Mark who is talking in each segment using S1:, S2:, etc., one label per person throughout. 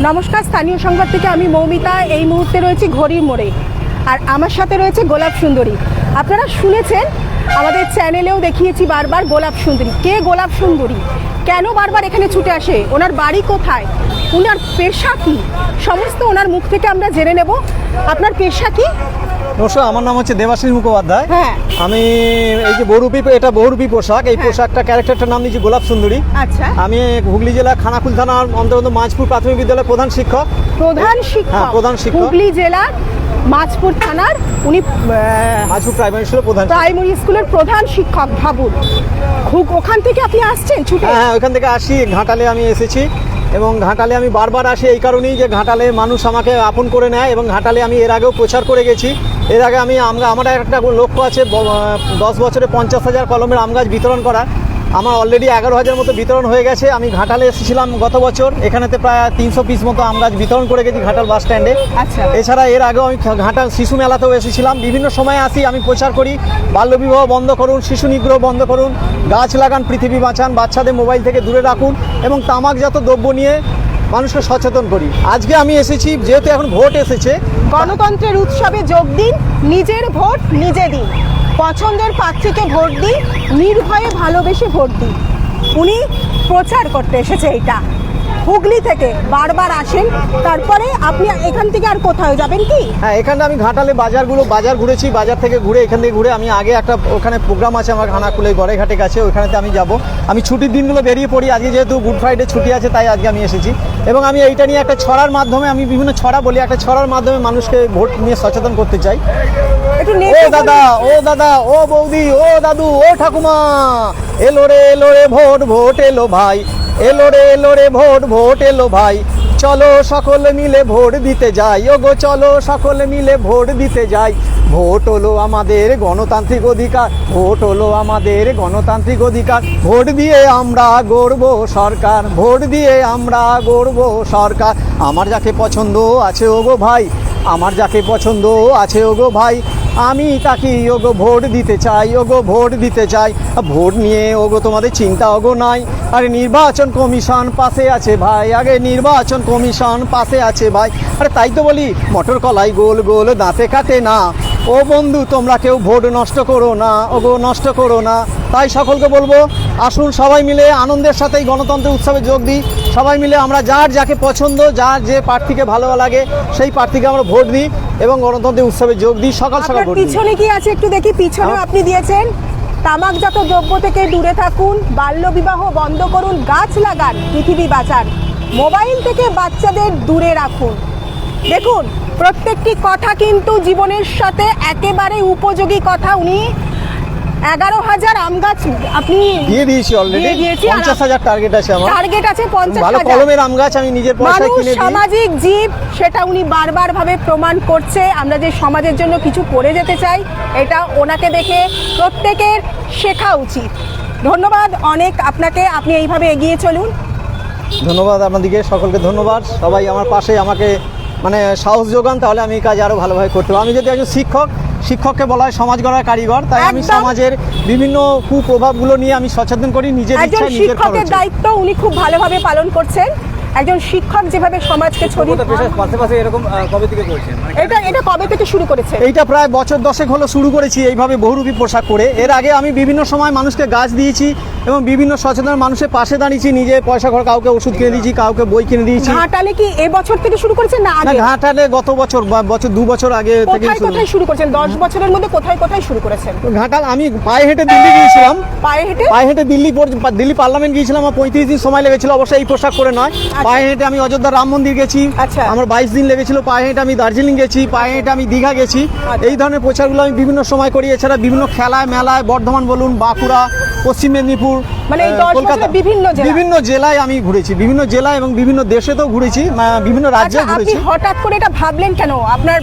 S1: নমস্কার, স্থানীয় সংবাদ থেকে আমি মৌমিতা। এই মুহূর্তে রয়েছি ঘড়ির মোড়ে, আর আমার সাথে রয়েছে গোলাপ সুন্দরী। আপনারা শুনেছেন, আমাদের চ্যানেলেও দেখিয়েছি বারবার গোলাপ সুন্দরী। কে গোলাপ সুন্দরী? কেন বারবার এখানে ছুটে আসে? ওনার বাড়ি কোথায়? ওনার পেশা কি? সমস্ত ওনার মুখ থেকে আমরা জেনে নেব। আপনার পেশা কি?
S2: নমস্কার, আমার নাম হচ্ছে দেবাশিস মুখোপাধ্যায়।
S1: হ্যাঁ,
S2: আমি এই যে বহুরূপী, এটা বহুরূপী পোশাক। এই পোশাকটা ক্যারেক্টারটার নাম দিয়েছি গোলাপ সুন্দরী।
S1: আচ্ছা।
S2: আমি হুগলি জেলা খানাকুল থানার অন্তর্গত মাঝপুর প্রাথমিক বিদ্যালয়ের প্রধান শিক্ষক। হ্যাঁ, প্রধান শিক্ষক।
S1: হুগলি জেলার মাঝপুর থানার উনি
S2: মাঝপুর প্রাইমারি স্কুলের
S1: প্রাইমারি স্কুলের প্রধান শিক্ষক। ভাবুন, ওখান থেকে আপনি আসছেন ছুটে?
S2: হ্যাঁ, ওখান থেকে আসি। ঘাটালে আমি এসেছি এবং ঘাটালে আমি বারবার আসি এই কারণেই যে ঘাটালে মানুষ আমাকে আপন করে নেয়। এবং ঘাটালে আমি এর আগেও প্রচার করে গেছি। এর আগে আমার একটা লক্ষ্য আছে 10 বছরে 50,000 কলমের আম গাছ বিতরণ করা। আমার অলরেডি 11,000 মতো বিতরণ হয়ে গেছে। আমি ঘাটালে এসেছিলাম গত বছর, এখানেতে প্রায় 300 পিস মতো আম গাছ বিতরণ করে গেছি ঘাটাল বাস স্ট্যান্ডে।
S1: আচ্ছা।
S2: এছাড়া এর আগেও আমি ঘাটাল শিশু মেলাতেও এসেছিলাম। বিভিন্ন সময় আসি, আমি প্রচার করি বাল্যবিবাহ বন্ধ করুন, শিশু নিগ্রহ বন্ধ করুন, গাছ লাগান, পৃথিবী বাঁচান, বাচ্চাদের মোবাইল থেকে দূরে রাখুন এবং তামাকজাত দ্রব্য নিয়ে মানুষকে সচেতন করি। আজকে আমি এসেছি যেহেতু এখন ভোট এসেছে।
S1: গণতন্ত্রের উৎসবে যোগ দিন, নিজের ভোট নিজে দিন, পছন্দের প্রার্থীকে ভোট দিন, নির্ভয়ে ভালোবেসে ভোট দিন। উনি প্রচার করতে এসেছে এটা। হুগলি থেকে বারবার আসেন, তারপরে আপনি এখান থেকে আর কোথাও যাবেন কি?
S2: হ্যাঁ, এখানে আমি ঘাটালে বাজার ঘুরেছি। বাজার থেকে ঘুরে এখান থেকে ঘুরে আমি আগে একটা ওখানে প্রোগ্রাম আছে আমার খানাকুলে গড়েঘাটে কাছে, ওইখানেতে আমি যাব। আমি ছুটির দিনগুলো বেরিয়ে পড়ি। আজকে যেহেতু গুড ফ্রাইডে ছুটি আছে, তাই আজকে আমি এসেছি। এবং আমি এইটা নিয়ে একটা ছড়ার মাধ্যমে, আমি বিভিন্ন ছড়া বলি, একটা ছড়ার মাধ্যমে মানুষকে ভোট নিয়ে সচেতন করতে চাই। ও দাদা, ও দাদা, ও বৌদি, ও দাদু, ও ঠাকুমা, এলো রে ভোট, ভোট এলো ভাই, এলো রে ভোট, ভোট এলো ভাই, চলো সকলে মিলে ভোট দিতে যাই। ও গো চলো সকলে মিলে ভোট দিতে যাই। ভোট হলো আমাদের গণতান্ত্রিক অধিকার, ভোট হলো আমাদের গণতান্ত্রিক অধিকার, ভোট দিয়ে আমরা গড়ব সরকার, ভোট দিয়ে আমরা গড়ব সরকার। আমার যাকে পছন্দ আছে ও গো ভাই, আমার যাকে পছন্দ আছে ও গো ভাই, আমি তাকে ওগো ভোট দিতে চাই, ওগো ভোট দিতে চাই। ভোট নিয়ে ওগো তোমাদের চিন্তা ওগো নাই। আরে নির্বাচন কমিশন পাশে আছে ভাই, আগে নির্বাচন কমিশন পাশে আছে ভাই। আরে তাই তো বলি, মটর কলাই গোল গোল দাঁতে কাটে না। ও বন্ধু, তোমরা কেউ ভোট নষ্ট করো না, ওগো নষ্ট করো না। তাই সকলকে বলবো, আসুন সবাই মিলে আনন্দের সাথে এই গণতন্ত্র উৎসবে যোগ দিই। সবাই মিলে আমরা যার যাকে পছন্দ, যার যে প্রার্থীকে ভালো লাগে সেই প্রার্থীকে আমরা ভোট দিই এবং গণতন্ত্র উৎসবে যোগ দিই। সকাল সকাল ভোট দিই।
S1: পিছনে কি আছে একটু দেখি। পিছনে আপনি দিয়েছেন, তামাকজাত দ্রব্য থেকে দূরে থাকুন, বাল্যবিবাহ বন্ধ করুন, গাছ লাগান, পৃথিবী বাঁচান, মোবাইল থেকে বাচ্চাদের দূরে রাখুন। দেখুন, প্রত্যেকটি কথা কিন্তু জীবনের সাথে একেবারে উপযোগী কথা। উনি 11,000 আম গাছ আপনি
S2: দিয়ে দিয়েছি অলরেডি। 50,000 টার্গেট আছে আমার।
S1: টার্গেট আছে 50,000।
S2: ভালো কলমের আম গাছ আমি নিজের পয়সায় কিনে দিই।
S1: সামাজিক জীব, সেটা উনি বারবার ভাবে প্রমাণ করছে। আমরা যে সমাজের জন্য কিছু করে যেতে চাই, এটা ওনাকে দেখে প্রত্যেকের শেখা উচিত। ধন্যবাদ অনেক আপনাকে, আপনি এইভাবে এগিয়ে চলুন।
S2: ধন্যবাদ আপনাদেরকে, সকলকে ধন্যবাদ। সবাই আমার পাশে আমাকে সাহস যোগান, তাহলে আমি এই কাজ আরো ভালোভাবে করতে পারবো। আমি যদি একজন শিক্ষককে বলা হয় সমাজ গড়ার কারিগর, তাই আমি সমাজের বিভিন্ন কুপ্রভাবগুলো নিয়ে আমি সচেতন করি নিজের ইচ্ছায়, নিজের খরচে।
S1: শিক্ষকের দায়িত্ব উনি খুব ভালোভাবে পালন করছেন। একজন শিক্ষক যেভাবে সমাজকে ছড়িয়ে
S2: পাশাপাশি এরকম কবে থেকে করছেন?
S1: এটা কবে থেকে শুরু করেছে?
S2: এইটা প্রায় বছর 10 হলো শুরু করেছি এইভাবে বহুরূপী পোশাক করে। এর আগে আমি বিভিন্ন সময় মানুষকে গাছ দিয়েছি এবং বিভিন্ন সচেতন মানুষের পাশে দাঁড়িয়েছি। নিজে পয়সা খরচ, কাউকে ওষুধ কিনে দিয়েছি, কাউকে বই কিনে দিয়েছি।
S1: ঘাটালে কি এই বছর থেকে শুরু করেছেন না আগে?
S2: ঘাটালে গত বছর 2 বছর আগে থেকে
S1: কোথায় শুরু করেছেন? 10 বছরের মধ্যে কোথায় শুরু করেছেন?
S2: ঘাটাল আমি পায়ে হেঁটে দিল্লি গিয়েছিলাম।
S1: পায়ে হেঁটে
S2: দিল্লি পার্লামেন্ট গিয়েছিলাম। আমার 35 দিন সময় লেগেছিল, অবশ্যই এই পোশাক করে নয়। পায়ে হেঁটে আমি অযোধ্যা রাম মন্দির গেছি।
S1: আচ্ছা।
S2: আমার 22 দিন লেগেছিল। পায়ে হেঁটে আমি দার্জিলিং গেছি, পায়ে হেঁটে আমি দীঘা গেছি। এই ধরনের প্রচারগুলো আমি বিভিন্ন সময় করি। এছাড়া বিভিন্ন খেলায় মেলায়, বর্ধমান বলুন, বাঁকুড়া, পশ্চিম মেদিনীপুর, কলকাতা, বিভিন্ন জেলায় আমি ঘুরেছি। বিভিন্ন জেলায় এবং বিভিন্ন দেশেতেও ঘুরেছি, বিভিন্ন রাজ্যে ঘুরেছি।
S1: আপনি হঠাৎ করে এটা ভাবলেন কেন? আপনার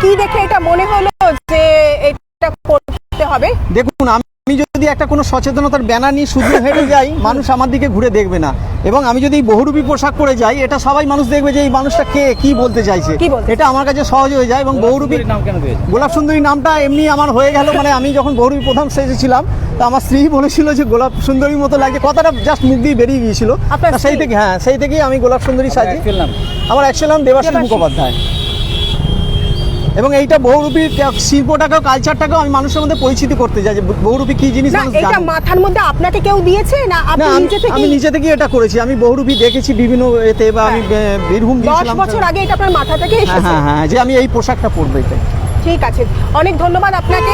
S1: কি দেখে এটা মনে হলো যে এটা করতে হবে?
S2: দেখুন, আমি আমি যদি একটা কোনো সচেতনতার ব্যানার নিয়ে শুধু হেঁটে যাই, মানুষ আমার দিকে ঘুরে দেখবে না। এবং আমি যদি এই বহুরূপী পোশাক পরে যাই, এটা সবাই মানুষ দেখবে যে এই মানুষটা কে, কি বলতে চাইছে।
S1: কি বলতে
S2: এটা আমার কাছে সহজ হয়ে যায়। এবং বহুরূপী
S3: নাম কেন দিয়েছে?
S2: গোলাপ সুন্দরী নামটা এমনি আমার হয়ে গেল, মানে আমি যখন বহুরূপী প্রথম স্টেজে ছিলাম, তো আমার স্ত্রী বলেছিল যে গোলাপ সুন্দরীর মতো লাগে, কথাটা জাস্ট মুখ দিয়ে বেরিয়ে গিয়েছিল।
S1: আপনার
S2: তা সেই
S1: স্ত্রী?
S2: থেকে, হ্যাঁ, সেই থেকেই আমি গোলাপ সুন্দরী সাজি।
S3: actual নাম?
S2: আমার অ্যাকচুয়াল নাম দেবাশিস
S1: দেবাশিস।
S2: মুখোপাধ্যায়। এবং এইটা বহুরূপী শিল্পটাকেও, কালচারটাকেও আমি মানুষের মধ্যে পরিচিতি করতে চাই, যে বহুরূপী কি জিনিস
S1: না
S2: মানুষ
S1: এটা
S2: জানে।
S1: মাথার মধ্যে আপনাকে কেউ দিয়েছে না
S2: না,
S1: আপনি নিজে থেকে?
S2: আমি নিজে থেকে এটা করেছি। আমি বহুরূপী দেখেছি বিভিন্ন এতে, বা আমি বীরভূম
S1: 10
S2: গিয়েছিলাম।
S1: বছর আগে এটা আপনার মাথা থেকে
S2: হ্যাঁ
S1: এসেছে।
S2: হ্যাঁ হ্যাঁ, যে আমি এই পোশাকটা পরবো এটা।
S1: ঠিক আছে, অনেক ধন্যবাদ আপনাকে।